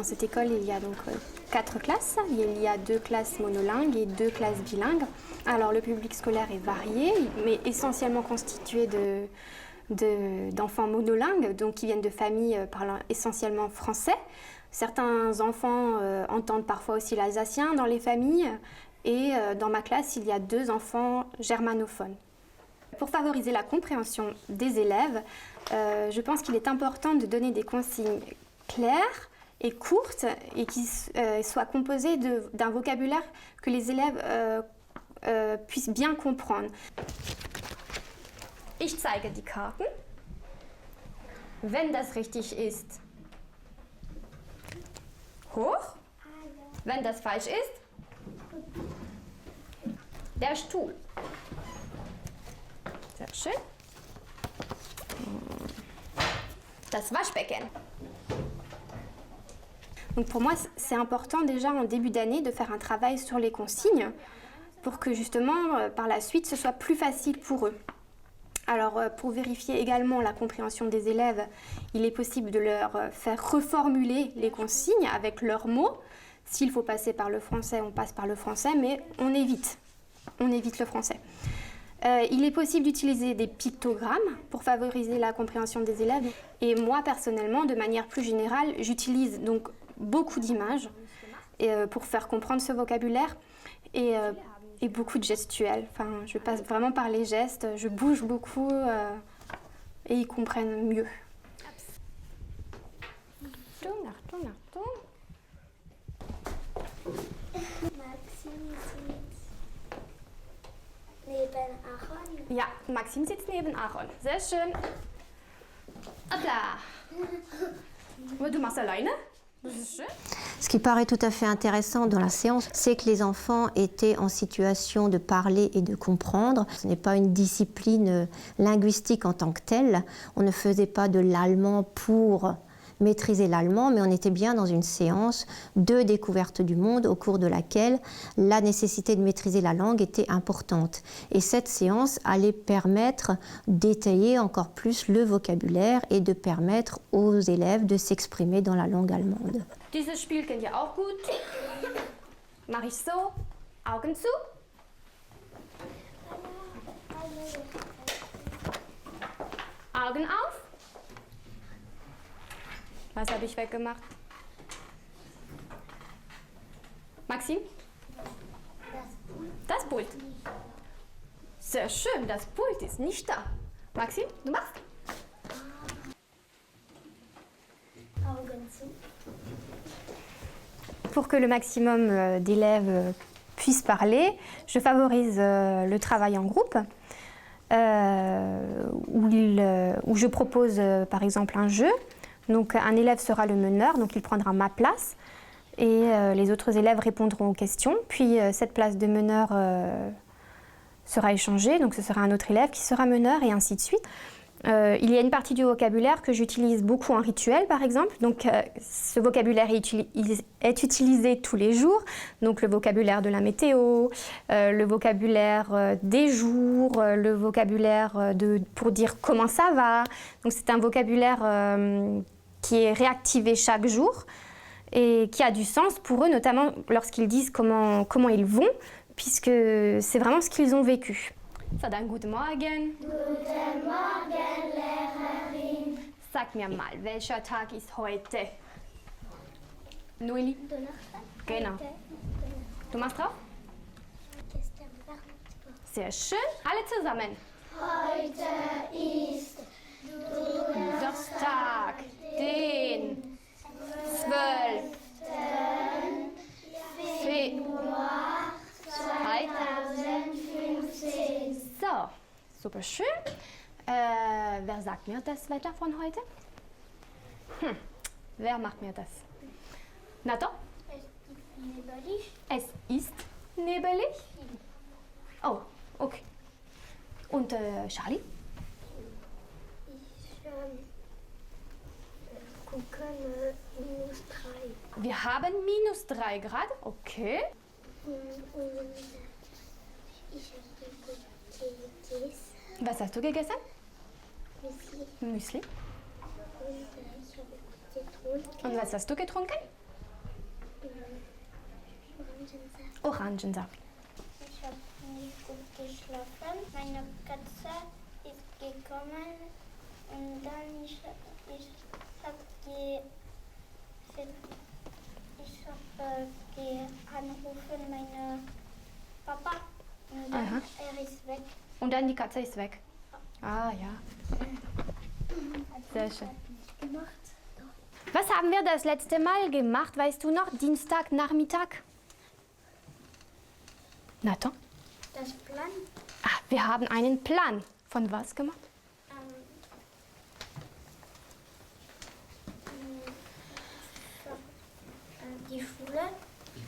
Dans cette école, il y a donc 4 classes. Il y a 2 classes monolingues et 2 classes bilingues. Alors le public scolaire est varié, mais essentiellement constitué d'enfants monolingues, donc qui viennent de familles parlant essentiellement français. Certains enfants entendent parfois aussi l'alsacien dans les familles. Et dans ma classe, il y a 2 enfants germanophones. Pour favoriser la compréhension des élèves, je pense qu'il est important de donner des consignes claires et courtes et qui soient composées d'un vocabulaire que les élèves puissent bien comprendre. Ich zeige die Karten. Wenn das richtig ist, hoch. Wenn das falsch ist, der Stuhl. Sehr schön. Das Waschbecken. Donc pour moi, c'est important déjà en début d'année de faire un travail sur les consignes pour que justement, par la suite, ce soit plus facile pour eux. Alors pour vérifier également la compréhension des élèves, il est possible de leur faire reformuler les consignes avec leurs mots. S'il faut passer par le français, on passe par le français, mais on évite le français. Il est possible d'utiliser des pictogrammes pour favoriser la compréhension des élèves. Et moi, personnellement, de manière plus générale, j'utilise donc beaucoup d'images pour faire comprendre ce vocabulaire et beaucoup de gestuels. Enfin, je passe vraiment par les gestes, je bouge beaucoup et ils comprennent mieux. Achtung, Achtung, Achtung. Maxim sitzt neben Aaron. Ja, Maxim sitzt neben Aaron. Sehr schön. Hopla. Du machst alleine? Das ist schön. Ce qui paraît tout à fait intéressant dans la séance, c'est que les enfants étaient en situation de parler et de comprendre. Ce n'est pas une discipline linguistique en tant que telle. On ne faisait pas de l'allemand pour maîtriser l'allemand, mais on était bien dans une séance de découverte du monde au cours de laquelle la nécessité de maîtriser la langue était importante. Et cette séance allait permettre d'étayer encore plus le vocabulaire et de permettre aux élèves de s'exprimer dans la langue allemande. Dieses Spiel kennt ihr auch gut. Mach ich so, Augen zu. Augen auf. Was habe ich weggemacht? Maxim? Das Pult. Sehr schön, das Pult ist nicht da. Maxim, du machst? Augen zu. Pour que le maximum d'élèves puissent parler, je favorise le travail en groupe, où je propose par exemple un jeu. Donc un élève sera le meneur, donc il prendra ma place et les autres élèves répondront aux questions. Puis cette place de meneur sera échangée, donc ce sera un autre élève qui sera meneur et ainsi de suite. Il y a une partie du vocabulaire que j'utilise beaucoup en rituel par exemple. Donc ce vocabulaire est utilisé tous les jours. Donc le vocabulaire de la météo, le vocabulaire des jours, le vocabulaire pour dire comment ça va. Donc c'est un vocabulaire qui est réactivé chaque jour et qui a du sens pour eux, notamment lorsqu'ils disent comment ils vont, puisque c'est vraiment ce qu'ils ont vécu. So, dann guten Morgen. Guten Morgen, Lehrerin. Sag mir mal, welcher Tag ist heute? Noélie? Donnerstag. Genau. Heute. Du machst drauf? Gestern war Mittwoch. Sehr schön. Alle zusammen. Heute ist Donnerstag, den 12. Februar 2015. So, super schön. Wer sagt mir das Wetter von heute? Wer macht mir das? Na doch. Es ist nebelig. Oh, okay. Und Charlie? Ich gucke -3. Wir haben -3 Grad, okay. Ich habe gegessen. Was hast du gegessen? Müsli. Müsli. Und ich habe getrunken. Und was hast du getrunken? Orangensaft. Orangensaft. Ich habe nicht gut geschlafen. Meine Katze ist gekommen und dann ich habe angerufen meinen Papa und dann Aha. er ist weg. Und dann die Katze ist weg. Ah ja. Sehr schön. Gemacht. Was haben wir das letzte Mal gemacht? Weißt du noch? Dienstagnachmittag? Nathan? Das Plan. Ah, wir haben einen Plan. Von was gemacht? Die Schule.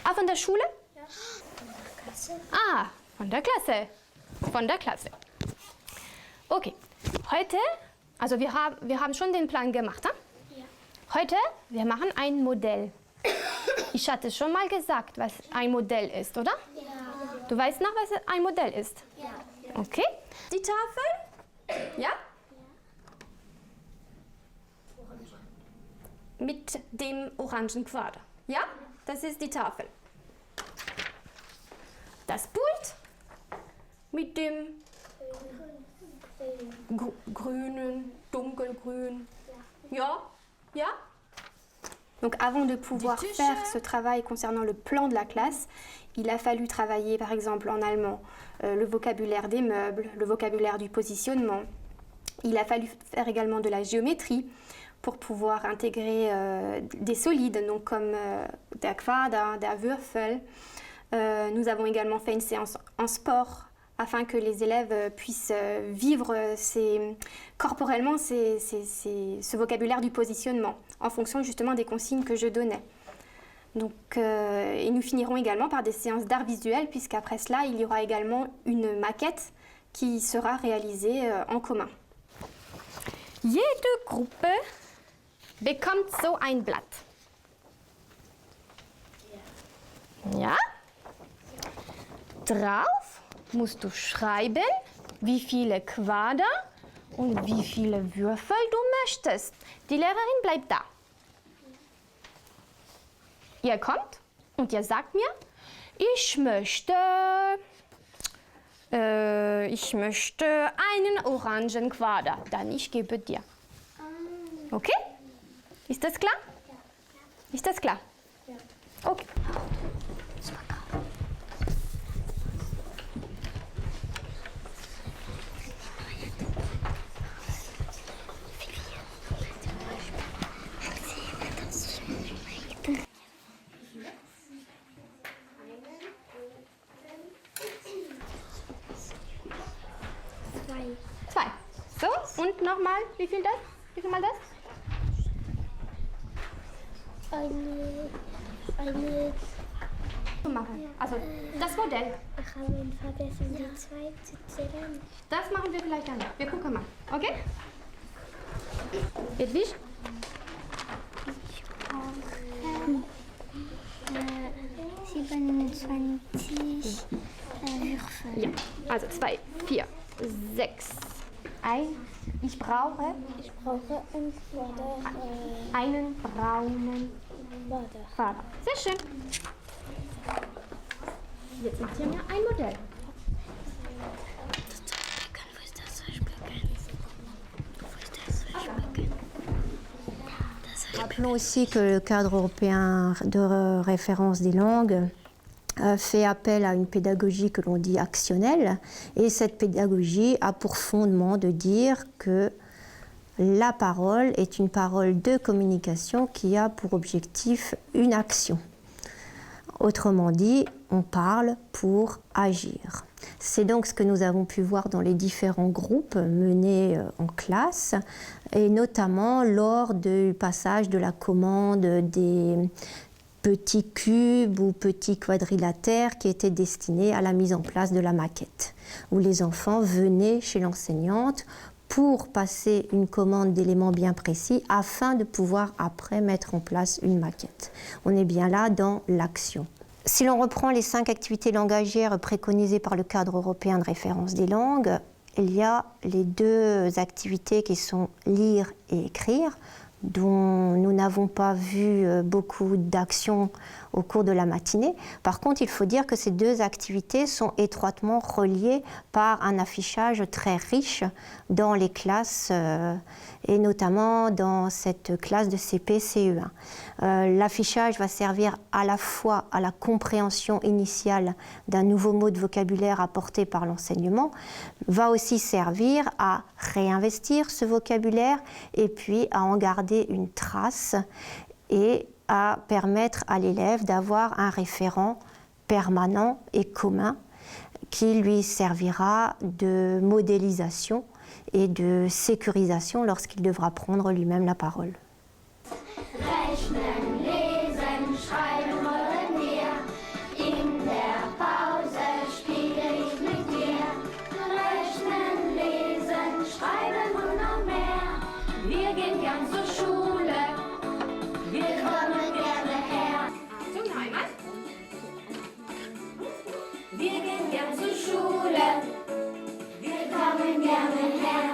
Ah, von der Schule? Ja. Klasse. Ah, von der Klasse. Von der Klasse. Okay. Heute, also wir haben schon den Plan gemacht. Hm? Ja. Heute, wir machen ein Modell. Ich hatte schon mal gesagt, was ein Modell ist, oder? Ja. Du weißt noch, was ein Modell ist? Ja. Okay. Die Tafel? Ja? Mit dem orangen Quader. Ja? Das ist die Tafel. Das Pult mit dem grünen, dunkelgrün. Ja? Ja? Donc avant de pouvoir faire ce travail concernant le plan de la classe, il a fallu travailler par exemple en allemand le vocabulaire des meubles, le vocabulaire du positionnement. Il a fallu faire également de la géométrie pour pouvoir intégrer des solides, donc comme der Quader, der Würfel. Nous avons également fait une séance en sport afin que les élèves puissent vivre corporellement ce vocabulaire du positionnement en fonction justement des consignes que je donnais. Donc, et nous finirons également par des séances d'art visuel puisqu'après cela, il y aura également une maquette qui sera réalisée en commun. Jede Gruppe bekommt so ein Blatt. Ja? Drauf musst du schreiben, wie viele Quader und wie viele Würfel du möchtest. Die Lehrerin bleibt da. Ihr kommt und ihr sagt mir, ich möchte einen orangen Quader. Dann ich gebe dir. Okay? Ist das klar? Ist das klar? Okay. Zwei. So, und nochmal, wie viel das? Wie viel mal das? Eine. So machen. Also das Modell. Ich habe vergessen, die zwei zu zählen. Das machen wir vielleicht dann. Wir gucken mal. Okay? Edwige? Ich brauche 27 Würfel. Ja. Also 2, 4, 6. Ich brauche einen Quader. einen braunen Quader. Sehr schön. Jetzt macht ihr mir ein Modell. Rappelons aussi que le cadre européen de référence des langues fait appel à une pédagogie que l'on dit actionnelle, et cette pédagogie a pour fondement de dire que la parole est une parole de communication qui a pour objectif une action. Autrement dit, on parle pour agir. C'est donc ce que nous avons pu voir dans les différents groupes menés en classe, et notamment lors du passage de la commande des petits cubes ou petits quadrilatères qui étaient destinés à la mise en place de la maquette, où les enfants venaient chez l'enseignante pour passer une commande d'éléments bien précis afin de pouvoir après mettre en place une maquette. On est bien là dans l'action. Si l'on reprend les 5 activités langagières préconisées par le cadre européen de référence des langues, il y a les 2 activités qui sont lire et écrire, dont nous n'avons pas vu beaucoup d'actions au cours de la matinée. Par contre, il faut dire que ces deux activités sont étroitement reliées par un affichage très riche dans les classes et notamment dans cette classe de CP-CE1. L'affichage va servir à la fois à la compréhension initiale d'un nouveau mot de vocabulaire apporté par l'enseignement, va aussi servir à réinvestir ce vocabulaire et puis à en garder une trace et à permettre à l'élève d'avoir un référent permanent et commun qui lui servira de modélisation et de sécurisation lorsqu'il devra prendre lui-même la parole. Rechnen, lesen, schreiben wollen wir. In der Pause spiele ich mit dir. Rechnen, lesen, schreiben und noch mehr. Wir gehen gern zur Schule. Wir kommen gerne her. Achtung, einmal. Wir gehen gern zur Schule. Wir kommen gerne her.